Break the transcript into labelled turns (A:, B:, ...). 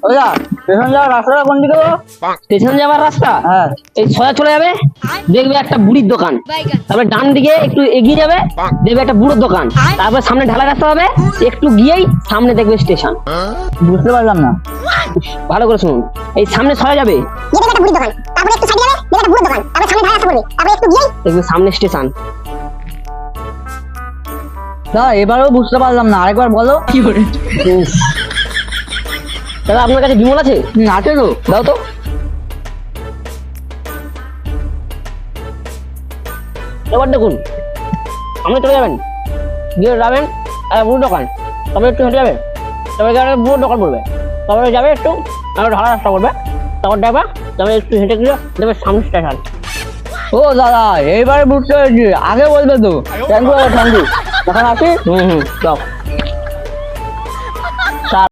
A: ওইটা স্টেশন যাওয়ার রাস্তাটা কোন দিকে গো?
B: স্টেশন যাওয়ার রাস্তা
A: হ্যাঁ
B: এই সোজা চলে যাবে, দেখবে একটা বুড়ির দোকান, তারপরে ডান দিকে একটু এগিয়ে যাবে, দেখবে একটা বুড়োর দোকান, তারপর সামনে ঢালা রাস্তা হবে, একটু গিয়েই সামনে দেখবে স্টেশন।
A: বুঝতে পারলাম না।
B: ভালো করে শুনুন, এই সামনে সরা যাবে,
C: গিয়ে দেখবে একটা বুড়ির দোকান, তারপরে একটু সাইডে যাবে, দেখবে একটা বুড়োর দোকান, তারপরে সামনে ঢালা রাস্তা পড়বে, তারপরে একটু গিয়েই
B: দেখবে সামনে স্টেশন।
A: না এবারেও বুঝতে পারলাম না, আরেকবার বলো।
B: উফ। দাদা আপনার কাছে বিমল আছে?
A: আছে তো।
B: দাও তো। এবার দেখুন, আপনি চলে যাবেন, গিয়ে যাবেন বুড়ো দোকান, তারপরে একটু হেঁটে যাবে, তারপরে গিয়ে একটা বুড়ো দোকান পড়বে, তারপরে যাবে একটু, তারপরে ঢালা রাস্তা করবে, তারপর দেখবা, তারপরে একটু হেঁটে গিয়ে দেখবে সামনে স্টেশন।
A: ও দাদা এইবারে বুঝতে পেরেছি, আগে বলবে তো। Thank you thank you. এখন আসি।
B: যাও।